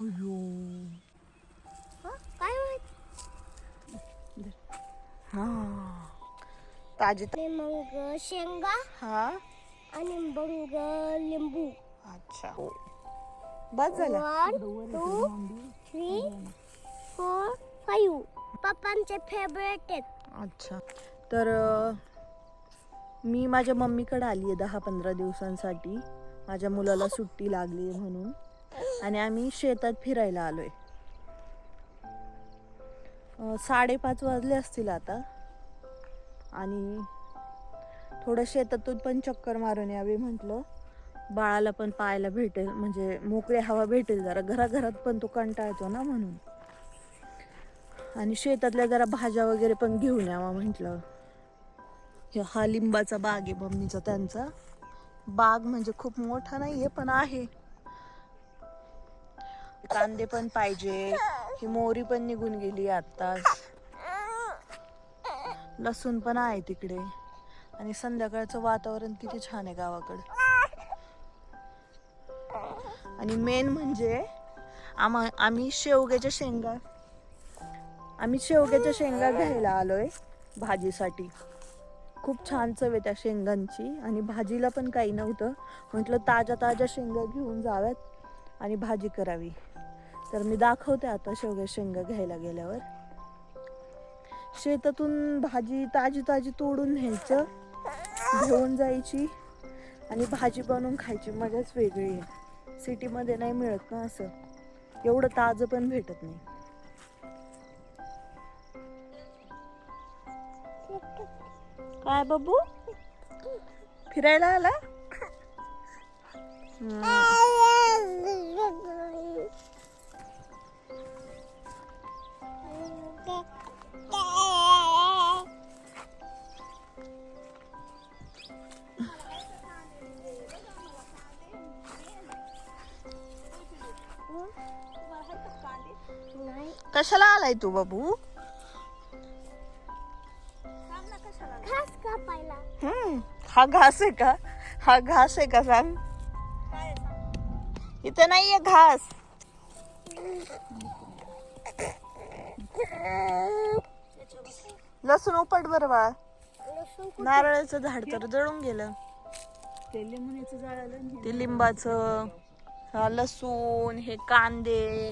अयो काय माहित. हा ताजी मग शेंगा हा आणि मग लिंबू. अच्छा बस झालं. 1 2 3 4 5 पप्पांचे फेवरेट आहेत. अच्छा तर मी माझ्या मम्मीकडे आली आहे 10-15 दिवसांसाठी. माझ्या मुलाला सुट्टी लागली आहे म्हणून. आणि आम्ही शेतात फिरायला आलोय. 5:30 वाजले असतील आता. आणि थोडं शेतातून पण चक्कर मारून यावी म्हटलं. बाळाला पण पाहायला भेटेल, म्हणजे मोकळी हवा भेटेल जरा. घराघरात पण तो कंटाळतो ना म्हणून. आणि शेतातल्या जरा भाज्या वगैरे पण घेऊन यावा म्हटलं. हा लिंबाचा बाग आहे मम्मीचा त्यांचा. बाग म्हणजे खूप मोठा नाहीये पण आहे. कांदे पण पाहिजे. ही मोहरी पण निघून गेली आत्ताच. लसूण पण आहे तिकडे. आणि संध्याकाळचं वातावरण किती छान आहे गावाकडे. आणि मेन म्हणजे आम्ही शेवग्याच्या शेंगा घ्यायला आलोय भाजीसाठी. खूप छान चव आहे त्या शेंगांची. आणि भाजीला पण काही नव्हतं, म्हटलं ताज्या शेंगा घेऊन जाव्यात आणि भाजी करावी. तर मी दाखवते आता शेवग्या शेंगा घ्यायला गेल्यावर. शेतातून भाजी ताजी तोडून न्यायचं, घेऊन जायची आणि भाजी बनवून खायची. मजाच वेगळी आहे. सिटीमध्ये नाही मिळत ना असं. एवढं ताजं पण भेटत नाही. काय बाबू फिरायला आला? कशाला आलाय तू बाबू? घास कापायला. हा घास आहे का? हा घास आहे का सांग? इथं नाहीये घास. लसूण उपट बरं बाळा. नारळाचं झाड तर जळून गेलं. ते लिंबाचं, हा लसूण, हे कांदे,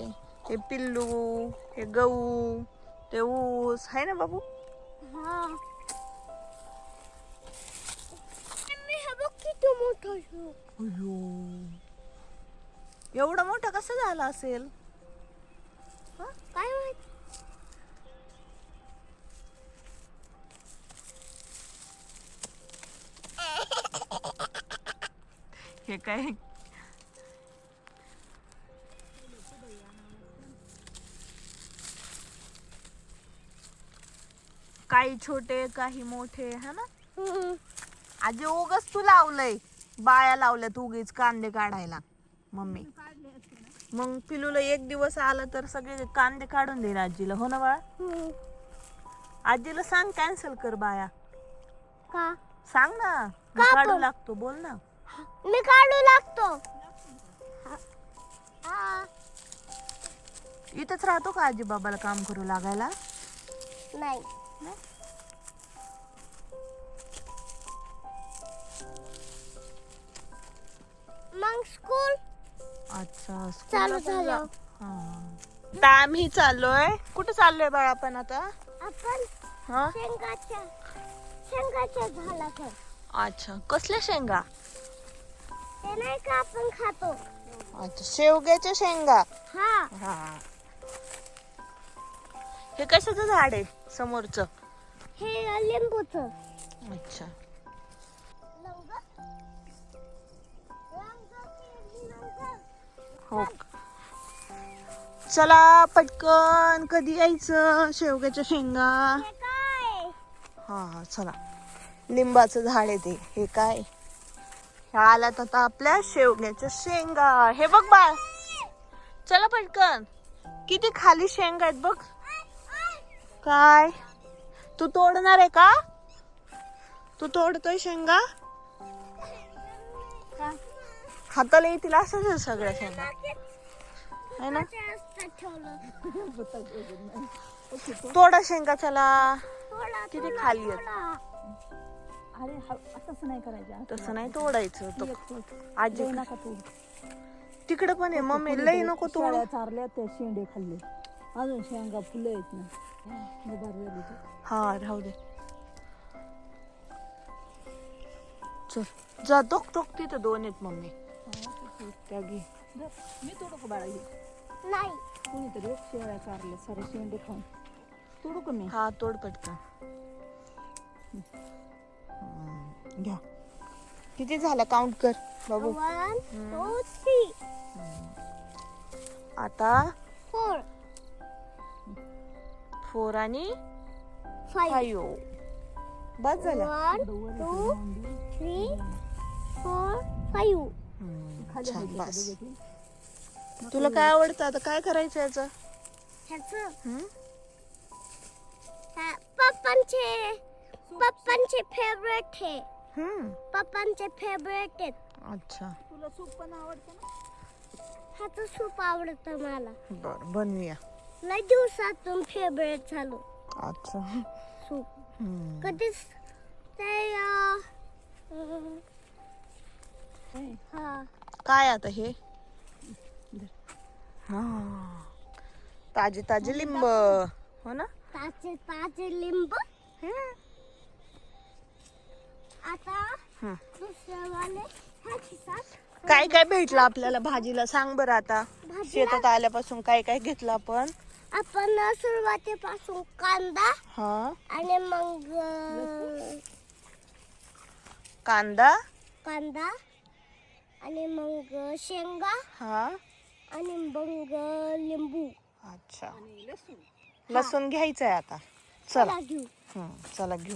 हे पिल्लू, हे गहू, ते ऊस आहे ना बाबू. हा मी हा बघ किती मोठा आहे. एवढा मोठा कसा झाला असेल? काय माहित. हे काय काही छोटे काही मोठे है ना. आजी उगच तू लावलंय, बाया लावल्यात उगीच कांदे काढायला मम्मी. मग पिलूला एक दिवस आलं तर सगळे कांदे काढून देईन आजीला. हो ना बाळा? आजीला सांग कॅन्सल कर बाया. का सांग ना. मी काढू लागतो, बोल ना. मी काढू लागतो. इथंच राहतो का आजी बाबाला काम करू लागायला? नाही. मग स्कूल अच्छा चालू झालं. आता आम्ही चाललोय. कुठं चाललोय बाळा आपण आता? आपण हा शेंगाच्या झाडावर. अच्छा कसल्या शेंगा? ते नाही का आपण खातो. अच्छा शेवग्याच्या शेंगा. हा हा हे कशाचं झाड आहे समोरचं? हे लिंबूचं. अच्छा हो. चला पटकन. कधी यायचं? शेवग्याच्या शेंगा. हा चला. लिंबाचं झाड आहे ते. हे काय आल्यात आता आपल्या शेवग्याच्या शेंगा. हे बघ बाळ, चला पटकन. किती खाली शेंगा आहेत बघ. काय तू तोडणार आहे का? तू तोडतोय शेंगा? हाताला येतील असंच सगळ्या शेंगा. है ना? असतात ठेवलं. थोडा शेंगा चला. थोडा किती थोडा खाली आहेत. थोडा. अरे तसं नाही करायचं. तसं नाही तोडायचं तो. आजी नका तू तिकडे पण आहे मम्मी, लई नको तोडू. शेळ्या चारल्या त्या शेंडे खाल्ले. अजून शेंगा फुलं येत ना. दुबार झाली ते. हा राहू दे. चल जा, टोक तिथं 2 आहेत मम्मी. त्या घे. मी तोडू का बाळा हे? नाही. कोणीतरी एक शेळ्या चारल्या सारे शेंडे खाऊन. तोडू का मी? हा तोड पटकन. घ्या. किती झाला काउंट कर बाबू. 1 2 3 आता 4 4 आणि 5 5 बस झाला. 1 2 3 4 5. छान बस. तुला काय आवडतं आता, काय करायचं याचं? ह्याचं हम्म? पप्पांचे फेवरेट आहे. हम्म. पप्पांचे फेवरेट आहेत. अच्छा तुला सूप पण आवडतं ना? ह्याचं सूप आवडतं मला. बर बनवूया. लय दिवसातून फेवरेट झालं अच्छा. सूप. हम्म. कधीच ते हा काय आता हे? हा ताजे ताजे लिंब, हो ना? ताजे ताजे लिंब. हम्म. आता हम्म. दुसऱ्यावाले ह्या खिसात काय काय भेटलं आपल्याला भाजीला सांग बरं आता. भाजीला? शेतात आल्यापासून काय काय घेतलं आपण? आपण सुरुवातीपासून कांदा हा आणि मग कांदा. कांदा आणि मग शेंगा हा आणि मग लिंबू. अच्छा. लसूण घ्यायचंय आता. चला. घेऊ. चला घेऊ.